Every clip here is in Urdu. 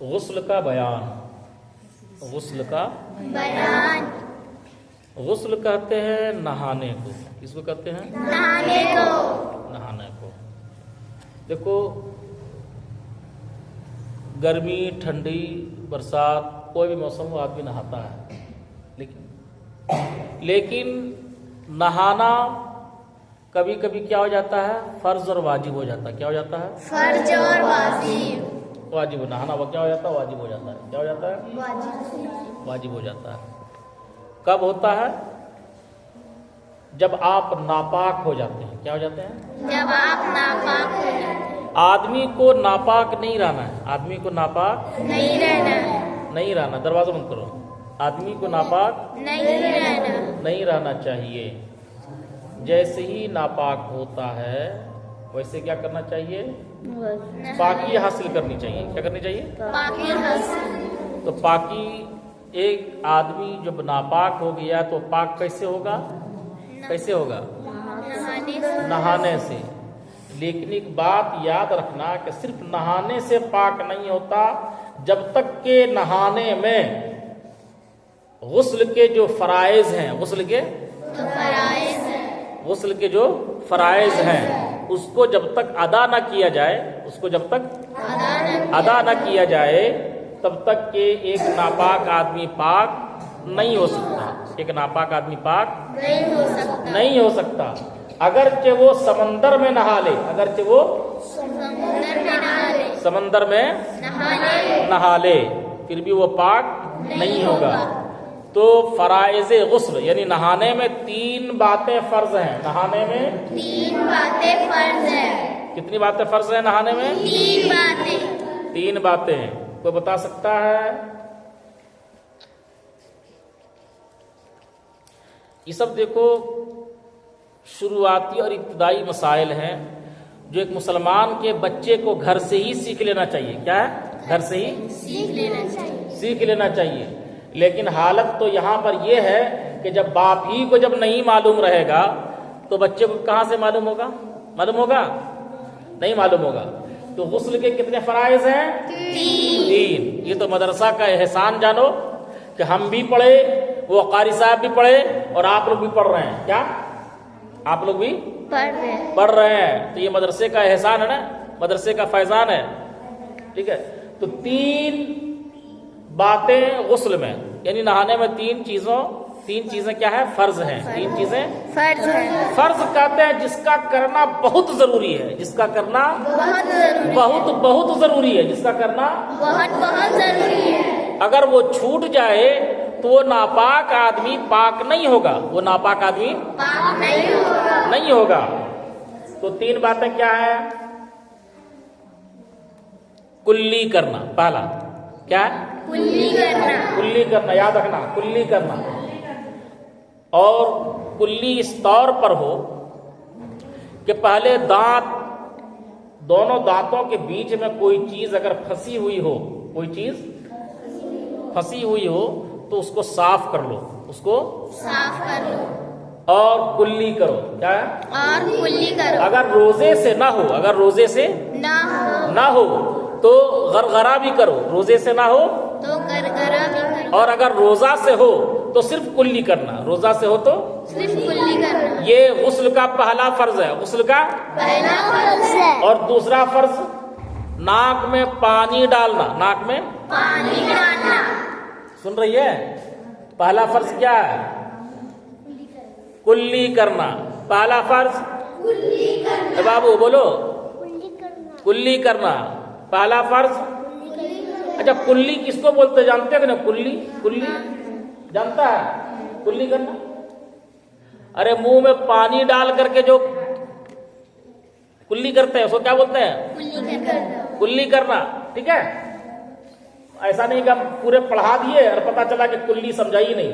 غسل کا بیان، غسل کا بیان، غسل کہتے ہیں نہانے کو. کس کو کہتے ہیں؟ نہانے کو. نہانے کو. دیکھو گرمی، ٹھنڈی، برسات، کوئی بھی موسم ہو آدمی نہاتا ہے، لیکن نہانا کبھی کبھی کیا ہو جاتا ہے؟ فرض اور واجب ہو جاتا ہے. کیا ہو جاتا ہے؟ فرض اور واجب. واجب. نہانا وہ کیا ہو جاتا ہے؟ واجب ہو جاتا ہے. کیا ہو جاتا ہے؟ واجب. واجب ہو جاتا ہے. کب ہوتا ہے؟ جب آپ ناپاک ہو جاتے ہیں. کیا ہو جاتے ہیں؟ جب آپ ناپاک ہو جاتے ہیں. آدمی کو ناپاک نہیں رہنا ہے. آدمی کو ناپاک نہیں رہنا ہے. نہیں رہنا. دروازہ بند کرو. آدمی کو ناپاک نہیں رہنا. نہیں رہنا چاہیے. جیسے ہی ناپاک ہوتا ہے ویسے کیا کرنا چاہیے؟ پاکی حاصل کرنی چاہیے. کیا کرنی چاہیے؟ پاکی حاصل. تو پاکی، ایک آدمی جب ناپاک ہو گیا تو پاک کیسے ہوگا؟ کیسے ہوگا؟ نہانے سے. نہانے سے. لیکن ایک بات یاد رکھنا کہ صرف نہانے سے پاک نہیں ہوتا، جب تک کہ نہانے میں غسل کے جو فرائض ہیں، غسل کے جو فرائض ہے، غسل کے جو فرائض ہیں اس کو جب تک ادا نہ کیا جائے، اس کو جب تک ادا نہ کیا جائے تب تک کہ ایک ناپاک آدمی پاک نہیں ہو سکتا. ایک ناپاک آدمی پاک نہیں ہو سکتا. نہیں ہو سکتا. اگرچہ وہ سمندر میں نہا لے، اگرچہ وہ سمندر میں نہا لے، سمندر میں نہا لے، پھر بھی وہ پاک نہیں ہوگا. تو فرائض غسل یعنی نہانے میں 3 باتیں فرض ہیں. نہانے میں 3 باتیں فرض ہیں. کتنی باتیں فرض ہیں نہانے میں؟ 3 باتیں. 3 باتیں. کوئی بتا سکتا ہے؟ یہ سب دیکھو شروعاتی اور ابتدائی مسائل ہیں جو ایک مسلمان کے بچے کو گھر سے ہی سیکھ لینا چاہیے. کیا ہے؟ گھر سے ہی سیکھ لینا چاہیے. سیکھ لینا چاہیے. لیکن حالت تو یہاں پر یہ ہے کہ جب باپ ہی کو جب نہیں معلوم رہے گا تو بچے کو کہاں سے معلوم ہوگا؟ معلوم ہوگا؟ نہیں معلوم ہوگا. تو غسل کے کتنے فرائض ہیں؟ 3. یہ تو مدرسہ کا احسان جانو کہ ہم بھی پڑھے، وہ قاری صاحب بھی پڑھے اور آپ لوگ بھی پڑھ رہے ہیں. کیا آپ لوگ بھی پڑھ رہے ہیں؟ تو یہ مدرسے کا احسان ہے نا، مدرسے کا فیضان ہے. ٹھیک ہے. تو 3 باتیں غسل میں یعنی نہانے میں 3 چیزیں کیا ہے؟ فرض ہیں. 3 چیزیں فرض ہے. فرض کہتے ہیں جس کا کرنا بہت ضروری ہے. جس کا کرنا بہت ضروری. بہت ضروری ہے. جس کا کرنا بہت ضروری ہے. اگر وہ چھوٹ جائے تو وہ ناپاک آدمی پاک نہیں ہوگا. وہ ناپاک آدمی پاک نہیں ہوگا. تو 3 باتیں کیا ہیں؟ کلی کرنا. پہلا کیا ہے؟ کلی کرنا. یاد رکھنا، کلی کرنا. اور کلی اس طور پر ہو کہ پہلے دونوں دانتوں کے بیچ میں کوئی چیز اگر پھنسی ہوئی ہو، کوئی چیز پھنسی ہوئی ہو تو اس کو صاف کر لو. اس کو صاف کر لو اور کلی کرو. کیا ہے؟ اور کلی کرو. اگر روزے سے نہ ہو، اگر روزے سے نہ ہو تو غرغرہ بھی کرو. روزے سے نہ ہو تو گرگرا بھی کرو. اور اگر روزہ سے ہو تو صرف کلی کرنا. روزہ سے ہو تو صرف کلی کرنا. یہ غسل کا پہلا فرض ہے. غسل کا پہلا فرض ہے. اور دوسرا فرض ناک میں پانی ڈالنا. ناک میں پانی ڈالنا. سن رہی ہے؟ پہلا فرض کیا ہے؟ کلی کرنا. پہلا فرض بابو بولو. کلی کرنا پہلا فرض. اچھا کلی کس کو بولتے جانتے ہیں کہ نا؟ کلی جانتا ہے؟ کلی کرنا ارے منہ میں پانی ڈال کر کے جو کلی کرتے ہیں اس کو کیا بولتے ہیں؟ کلی کرنا. ٹھیک ہے. ایسا نہیں کہ ہم پورے پڑھا دیے اور پتا چلا کہ کلی سمجھا ہی نہیں.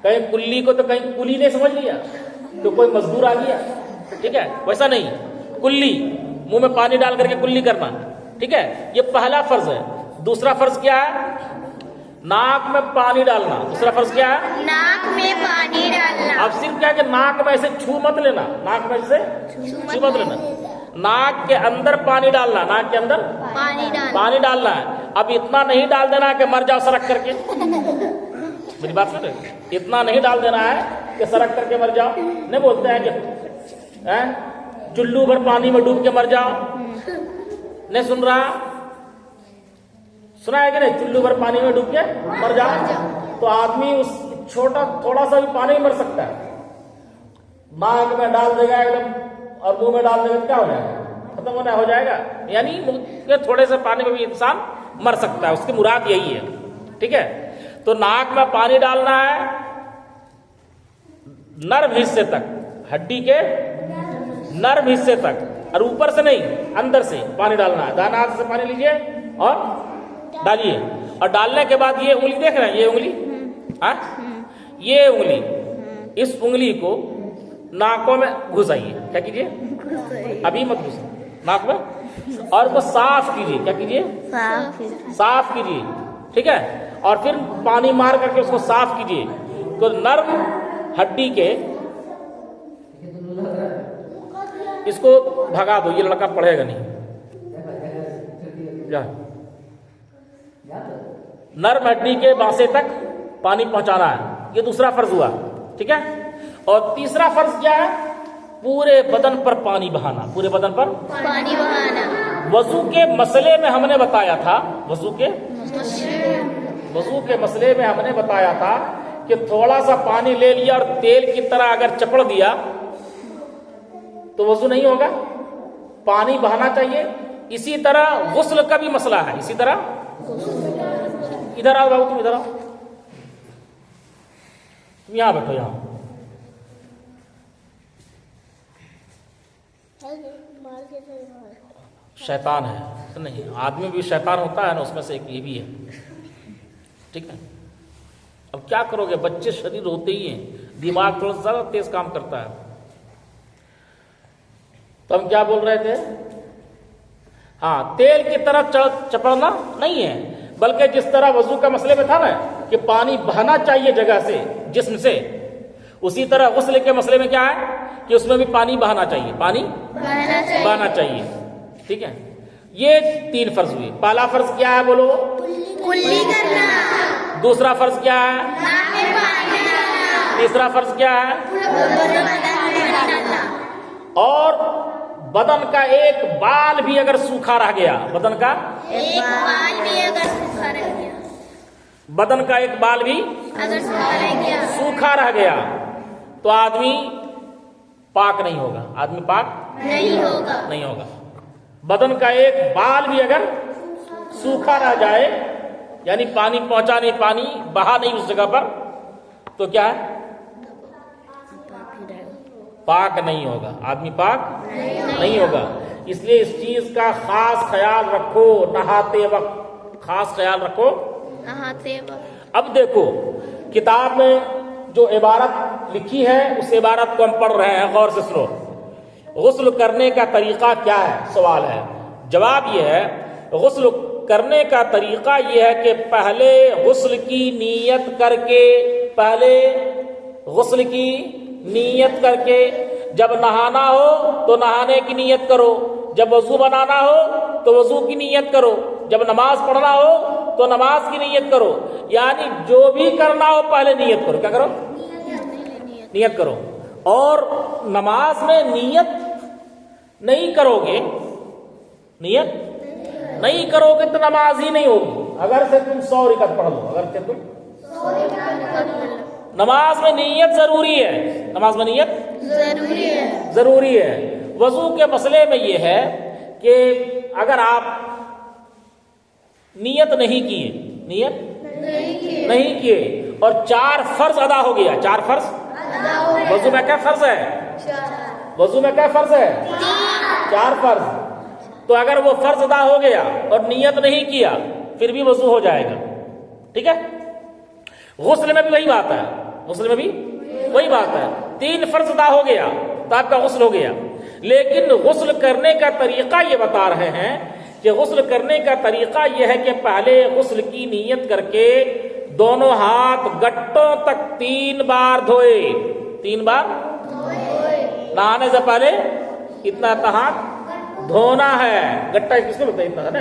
کہیں کلی کو تو کہیں کلی نہیں سمجھ لیا تو کوئی مزدور آ گیا. ٹھیک ہے. ویسا نہیں. کلی منہ میں پانی ڈال کر کے کلی کرنا. ٹھیک ہے. یہ پہلا فرض ہے. دوسرا فرض کیا ہے؟ ناک میں پانی ڈالنا. دوسرا فرض کیا ہے؟ ناک میں پانی ڈالنا. اب صرف کیا کہ ناک میں ایسے چھو مت لینا. ناک میں ایسے چھو مت لینا. ناک کے اندر پانی ڈالنا. ناک کے اندر پانی ڈالنا ہے. اب اتنا نہیں ڈال دینا ہے کہ مر جاؤ سرک کر کے، میری بات سن رہے؟ اتنا نہیں ڈال دینا ہے کہ سرک کر کے مر جاؤ. نہیں بولتے ہیں کہ چلو بھر پانی میں ڈوب کے مر جاؤ. نہیں سن رہا؟ سنا ہے کہ نہیں؟ چلو بھر پانی میں ڈوب کے مر جاؤ. تو آدمی اس چھوٹا تھوڑا سا بھی پانی میں مر سکتا ہے. ناک میں ڈال دے گا ایک دم اور منہ میں ڈال دے گا، کیا ہو جائے گا؟ ختم ہونا ہو جائے گا. یعنی تھوڑے سے پانی میں بھی انسان مر سکتا ہے. اس کی مراد یہی ہے. ٹھیک ہے؟ تو ناک میں پانی ڈالنا ہے نرم حصے تک، ہڈی کے نرم حصے تک، اور اوپر سے نہیں، اندر سے پانی ڈالنا ہے. دائیں ہاتھ سے پانی لیجئے اور ڈالیے. اور ڈالنے کے بعد یہ انگلی دیکھ رہے ہیں، یہ انگلی، یہ انگلی، اس انگلی کو ناکوں میں گھسائیے. کیا کیجیے؟ ابھی مت گھسائیے ناک میں، اور اس کو صاف کیجیے. کیا کیجیے؟ صاف کیجیے. ٹھیک ہے؟ اور پھر پانی مار کر کے اس کو صاف کیجیے. تو نرم ہڈی کے اس کو بھگا دو. یہ لڑکا پڑھے گا نہیں. نرم ہڈی کے باnsے تک پانی پہنچانا ہے. یہ دوسرا فرض ہوا. ٹھیک ہے؟ اور تیسرا فرض کیا ہے؟ پورے بدن پر پانی بہانا. پورے بدن پر پانی بہانا. وضو کے مسئلے میں ہم نے بتایا تھا، وضو کے مسئلے میں ہم نے بتایا تھا کہ تھوڑا سا پانی لے لیا اور تیل کی طرح اگر چپڑ دیا تو وضو نہیں ہوگا، پانی بہانا چاہیے. اسی طرح غسل کا بھی مسئلہ ہے. اسی طرح ادھر آؤ بابو، تم ادھر آؤ، تم یہاں بیٹھو. یہاں شیطان ہے نہیں، آدمی بھی شیطان ہوتا ہے نا، اس میں سے ایک یہ بھی ہے. ٹھیک ہے؟ اب کیا کرو گے؟ بچے شریر ہوتے ہی ہیں، دماغ تھوڑا سا زیادہ تیز کام کرتا ہے. تو ہم کیا بول رہے تھے؟ ہاں، تیل کی طرح چپڑنا نہیں ہے، بلکہ جس طرح وضو کا مسئلے میں تھا نا کہ پانی بہنا چاہیے جگہ سے، جسم سے، اسی طرح غسل کے مسئلے میں کیا ہے کہ اس میں بھی پانی بہانا چاہیے، پانی بہانا چاہیے. ٹھیک ہے؟ یہ 3 فرض ہوئے. پہلا فرض کیا ہے بولو؟ کلی کرنا. دوسرا فرض کیا ہے؟ تیسرا فرض کیا ہے؟ اور بدن کا ایک بال بھی اگر سوکھا رہ گیا، بدن کا ایک بال بھی اگر سوکھا رہ گیا، بدن کا ایک بال بھی اگر سوکھا رہ گیا تو آدمی پاک نہیں ہوگا. آدمی پاک نہیں ہوگا. بدن کا ایک بال بھی اگر سوکھا رہ جائے، یعنی پانی پہنچا نہیں، پانی بہا نہیں اس جگہ پر، تو کیا ہے؟ پاک نہیں ہوگا. آدمی پاک نہیں ہوگا. اس لیے اس چیز کا خاص خیال رکھو. نہاتے وقت خاص خیال رکھو. اب دیکھو کتاب میں جو عبارت لکھی ہے اس عبارت کو ہم پڑھ رہے ہیں، غور سے سنو. غسل کرنے کا طریقہ کیا ہے؟ سوال ہے. جواب یہ ہے، غسل کرنے کا طریقہ یہ ہے کہ پہلے غسل کی نیت کر کے، پہلے غسل کی نیت کر کے، جب نہانا ہو تو نہانے کی نیت کرو، جب وضو بنانا ہو تو وضو کی نیت کرو، جب نماز پڑھنا ہو تو نماز کی نیت کرو. یعنی جو بھی کرنا ہو پہلے نیت کرو. کیا کرو؟ نیت کرو. اور نماز میں نیت نہیں کرو گے، نیت نہیں کرو گے تو نماز ہی نہیں ہوگی. اگر سے تم 100 رکعت پڑھ لو، اگر سے تم نماز میں نیت ضروری ہے. نماز میں نیت ضروری ہے. وضو کے مسئلے میں یہ ہے کہ اگر آپ نیت نہیں کیے، نیت نہیں کیے اور 4 فرض ادا ہو گیا، 4 فرض. وضو میں کیا فرض ہے؟ وضو میں کیا فرض ہے؟ 4 فرض. تو اگر وہ فرض ادا ہو گیا اور نیت نہیں کیا پھر بھی وضو ہو جائے گا. ٹھیک ہے؟ غسل میں بھی وہی بات ہے. غسل میں بھی وہی بات ہے. 3 فرض ادا ہو گیا تو آپ کا غسل ہو گیا. لیکن غسل کرنے کا طریقہ یہ بتا رہے ہیں کہ غسل کرنے کا طریقہ یہ ہے کہ پہلے غسل کی نیت کر کے دونوں ہاتھ گٹوں تک 3 بار دھوئے. 3 بار نہانے سے پہلے اتنا ہاتھ دھونا ہے. گٹا کس کو بتائے؟ اتنا ہے نا.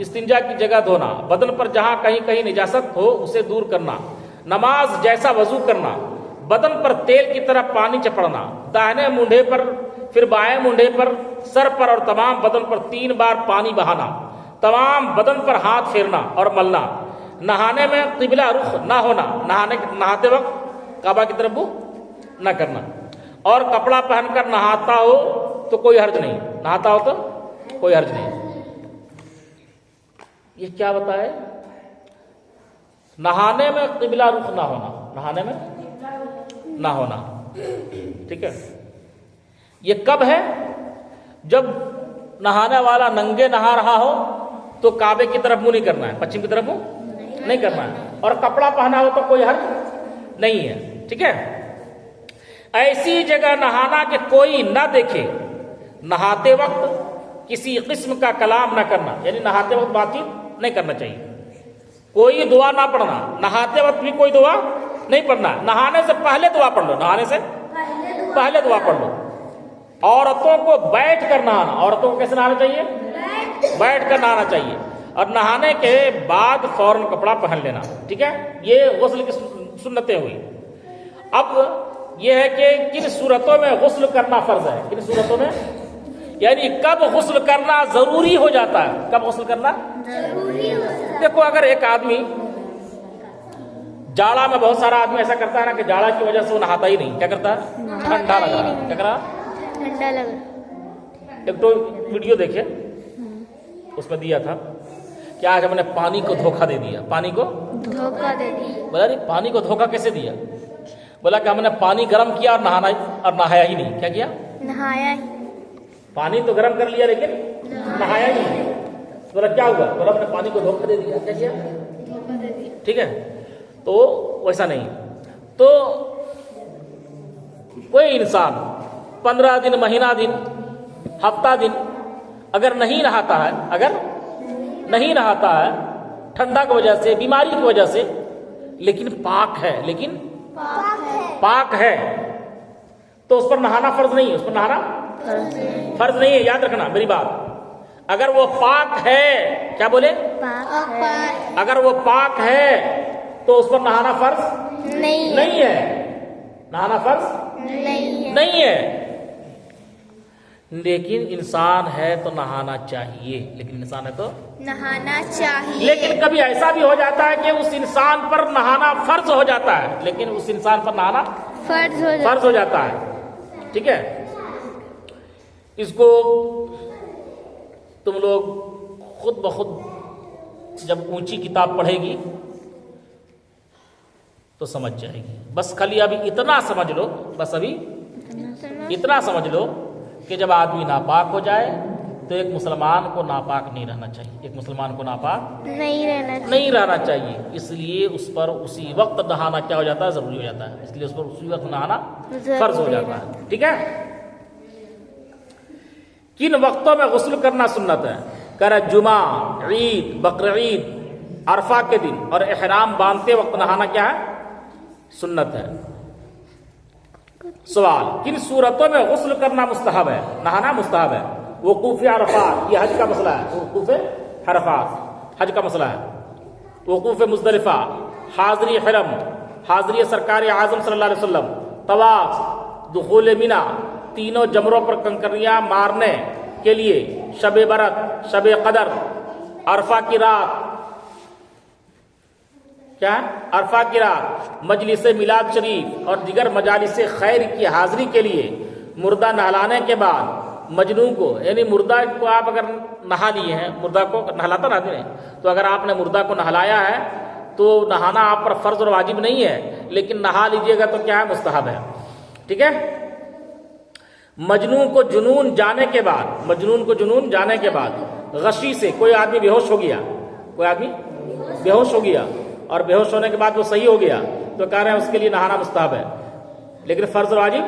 استنجا کی جگہ دھونا، بدن پر جہاں کہیں کہیں نجاست ہو اسے دور کرنا، نماز جیسا وضو کرنا، بدن پر تیل کی طرح پانی چپڑنا، داہنے مونڈے پر پھر بائیں مونڈے پر، سر پر اور تمام بدن پر 3 بار پانی بہانا، تمام بدن پر ہاتھ پھیرنا اور ملنا، نہانے میں قبلہ رخ نہ ہونا، نہاتے وقت کعبہ کی طرف نہ کرنا، اور کپڑا پہن کر نہاتا ہو تو کوئی حرج نہیں، نہاتا ہو تو کوئی حرج نہیں۔ یہ کیا بتائے؟ نہانے میں قبلہ رخ نہ ہونا، نہانے میں نہ ہونا، ٹھیک ہے۔ یہ کب ہے؟ جب نہانے والا ننگے نہا رہا ہو تو کعبے کی طرف منہ نہیں کرنا ہے، پچھم کی طرف منہ نہیں کرنا ہے، اور کپڑا پہنا ہو تو کوئی حرج نہیں ہے، ٹھیک ہے۔ ایسی جگہ نہانا کہ کوئی نہ دیکھے، نہاتے وقت کسی قسم کا کلام نہ کرنا، یعنی نہاتے وقت بات چیت نہیں کرنا چاہیے، کوئی دعا نہ پڑھنا، نہاتے وقت بھی کوئی دعا نہیں پڑھنا، نہانے سے پہلے دعا پڑھ لو، نہانے سے پہلے دعا پڑھ لو۔ عورتوں کو بیٹھ کر نہانا، عورتوں کو کیسے نہانا چاہیے؟ بیٹھ کر نہانا چاہیے، اور نہانے کے بعد فوراً کپڑا پہن لینا، ٹھیک ہے۔ یہ غسل کی سنتیں ہوئی۔ اب یہ ہے کہ کن صورتوں میں غسل کرنا فرض ہے، کن صورتوں میں، یعنی کب غسل کرنا ضروری ہو جاتا ہے، کب غسل کرنا ضروری ہو جاتا ہے۔ دیکھو اگر ایک آدمی جاڑا میں، بہت سارا آدمی ایسا کرتا ہے نا کہ جاڑا کی وجہ سے وہ نہاتا ہی نہیں، کیا کرتا ہے؟ ٹھنڈا لگ رہا ہے، کیا کر رہا؟ ٹھنڈا لگا۔ ایک تو ویڈیو دیکھے، اس میں دیا تھا کہ آج ہم نے پانی کو دھوکہ دے دیا، پانی کو دھوکہ دے دیا۔ بولا نہیں پانی کو دھوکہ کیسے دیا؟ بولا کہ ہم نے پانی گرم کیا اور نہایا ہی نہیں۔ کیا کیا؟ نہایا ہی۔ پانی تو گرم کر لیا لیکن نہایا ہی نہیں۔ بولا کیا ہوا؟ بولا ہم نے پانی کو دھوکہ دے دیا۔ کیا کیا؟ ٹھیک ہے، تو ویسا نہیں۔ تو کوئی انسان 15 دن، مہینہ دن، ہفتہ دن اگر نہیں نہاتا ہے، اگر نہیں نہاتا ہے ٹھنڈا کی وجہ سے، بیماری کی وجہ سے، لیکن پاک ہے، لیکن پاک ہے، تو اس پر نہانا فرض نہیں ہے، اس پر نہانا فرض نہیں ہے۔ یاد رکھنا میری بات، اگر وہ پاک ہے، کیا بولے؟ اگر وہ پاک ہے تو اس پر نہانا فرض نہیں ہے، نہانا فرض نہیں ہے۔ لیکن انسان ہے تو نہانا چاہیے، لیکن انسان ہے تو نہانا چاہیے۔ لیکن کبھی ایسا بھی ہو جاتا ہے کہ اس انسان پر نہانا فرض ہو جاتا ہے، لیکن اس انسان پر نہانا فرض ہو جاتا ہے، ٹھیک ہے۔ اس کو تم لوگ خود بخود جب اونچی کتاب پڑھے گی تو سمجھ جائے گی۔ بس خالی ابھی اتنا سمجھ لو، بس ابھی اتنا سمجھ لو کہ جب آدمی ناپاک ہو جائے تو ایک مسلمان کو ناپاک نہیں رہنا چاہیے، ایک مسلمان کو ناپاک نہیں رہنا چاہیے۔ اس لیے اس پر اسی وقت نہانا کیا ہو جاتا ہے؟ ضروری ہو جاتا ہے، اس لیے اس پر اسی وقت نہانا فرض ہو جاتا ہے، ٹھیک ہے۔ کن وقتوں میں غسل کرنا سنت ہے؟ کہہ رہا جمعہ، عید، بقرعید، عرفہ کے دن اور احرام باندھتے وقت نہانا کیا ہے؟ سنت ہے۔ سوال، کن صورتوں میں غسل کرنا مستحب ہے، نہانا مستحب ہے؟ وقوف عرفات، یہ حج کا مسئلہ ہے، وقوف عرفات حج کا مسئلہ ہے۔ وقوف مزدلفہ، حاضری حرم، حاضری سرکار اعظم صلی اللہ علیہ وسلم، طواف، دخول منی، تینوں جمروں پر کنکریاں مارنے کے لیے، شب برات، شب قدر، عرفہ کی رات، کیا ہے؟ عرفہ کی رات، مجلس میلاد شریف اور دیگر مجالس خیر کی حاضری کے لیے، مردہ نہلانے کے بعد مجنون کو، یعنی مردہ کو آپ اگر نہا لیے ہیں، مردہ کو نہلاتا نہ آدمی نے، تو اگر آپ نے مردہ کو نہلایا ہے تو نہانا آپ پر فرض اور واجب نہیں ہے، لیکن نہا لیجئے گا تو کیا ہے؟ مستحب ہے، ٹھیک ہے۔ مجنون کو جنون جانے کے بعد، مجنون کو جنون جانے کے بعد غشی سے کوئی آدمی بے ہوش ہو گیا، کوئی آدمی بے ہوش ہو گیا اور بے ہوش ہونے کے بعد وہ صحیح ہو گیا تو کہہ رہے ہیں اس کے لیے نہانا مستحب ہے، لیکن فرض اور واجب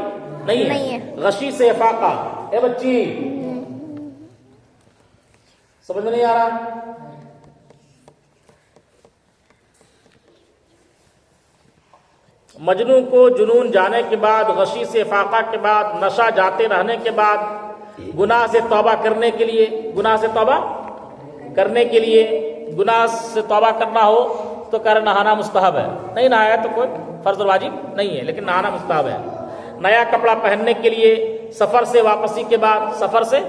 نہیں ہے۔ غشی سے افاقہ، اے بچی سمجھ میں نہیں آ رہا؟ مجنون کو جنون جانے کے بعد، غشی سے افاقہ کے بعد، نشہ جاتے رہنے کے بعد، گناہ سے توبہ کرنے کے لیے، گناہ سے توبہ کرنے کے لیے گناہ سے توبہ کرنا ہو تو کہہ رہے نہانا مستحب ہے. نہیں نہایا تو کوئی فرض اور واجب نہیں ہے، لیکن نہانا مستحب ہے. نیا کپڑا پہننے کے لیے سفر سے واپسی کے بعد، سفر سے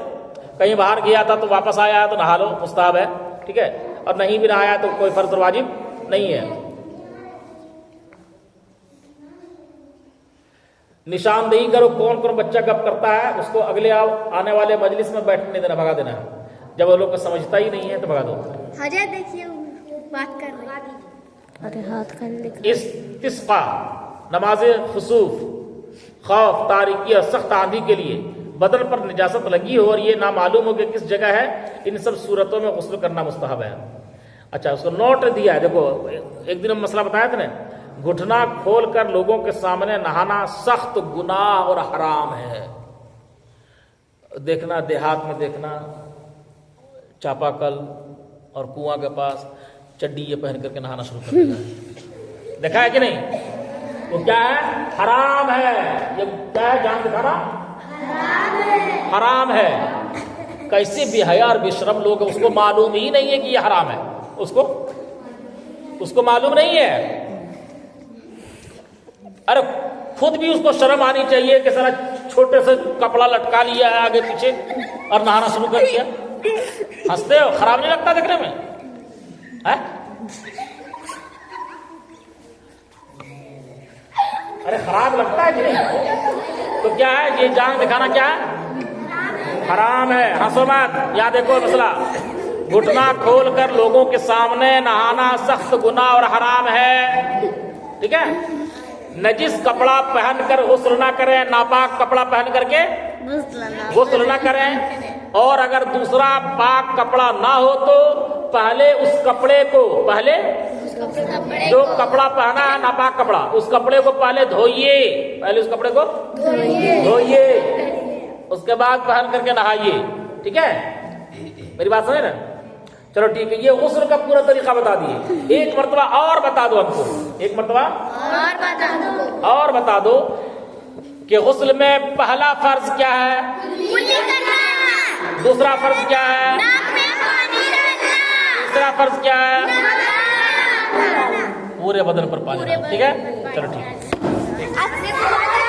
کہیں باہر گیا تھا تو واپس آیا تو نہا لو، مستحب ہے. ٹھیک ہے، اور نہیں بھی نہایا تو کوئی فرض اور واجب نہیں ہے. نشاندہی کرو کون کون بچہ گپ کرتا ہے، اس کو اگلے آنے والے مجلس میں بیٹھنے نہیں دینا، بھگا دینا ہے. جب وہ لوگ کو سمجھتا ہی نہیں ہے تو بھگا دو. حجت دیکھیے بات کر رہے ہیں. ارے ہاتھ کر لے. استسقا نماز خسوف، خوف، تاریکی اور سخت آندھی کے لیے بدن پر نجاست لگی ہو اور یہ نامعلوم ہو کہ کس جگہ ہے، ان سب صورتوں میں غسل کرنا مستحب ہے. اچھا اس کو نوٹ دیا ہے، دیکھو ایک دن ہم مسئلہ بتایا تھا نا، گھٹنا کھول کر لوگوں کے سامنے نہانا سخت گناہ اور حرام ہے. دیکھنا دیہات میں دیکھنا چاپا کل اور کنواں کے پاس چڈی یہ پہن کر کے نہانا شروع کر دینا ہے. دیکھا ہے کہ نہیں؟ وہ کیا ہے؟ حرام ہے. یہ کیا ہے؟ جان دکھانا حرام ہے. کیسے بے حیا اور بے شرم لوگ ہیں، اس کو معلوم ہی نہیں ہے کہ یہ حرام ہے. اس کو معلوم نہیں ہے. ارے خود بھی اس کو شرم آنی چاہیے کہ سارا چھوٹے سے کپڑا لٹکا لیا ہے آگے پیچھے اور نہانا شروع کر دیا. ہنستے ہو؟ خراب نہیں لگتا دیکھنے میں؟ ارے خراب لگتا ہے کہ نہیں؟ تو کیا ہے یہ جان دکھانا؟ کیا ہے؟ حرام ہے. ہنسو مت. یہاں دیکھو مسئلہ، گھٹنا کھول کر لوگوں کے سامنے نہانا سخت گناہ اور حرام ہے. ٹھیک ہے، نجس کپڑا پہن کر غسل نہ کریں، ناپاک کپڑا پہن کر کے غسل نہ کریں. اور اگر دوسرا پاک کپڑا نہ ہو تو پہلے اس کپڑے کو، پہلے جو کپڑا پہنا ہے ناپاک کپڑا، اس کپڑے کو پہلے دھوئیے. پہلے اس کپڑے کو دھوئیے، اس کے بعد پہن کر کے نہائیے. ٹھیک ہے، میری بات سمجھے نا؟ چلو ٹھیک ہے، یہ غسل کا پورا طریقہ بتا دیے. ایک مرتبہ اور بتا دو ہم کو، ایک مرتبہ اور بتا دو کہ غسل میں پہلا فرض کیا ہے، دوسرا فرض کیا ہے، تیسرا فرض کیا ہے؟ پورے بدن پر پانی. ٹھیک ہے، چلو ٹھیک ہے.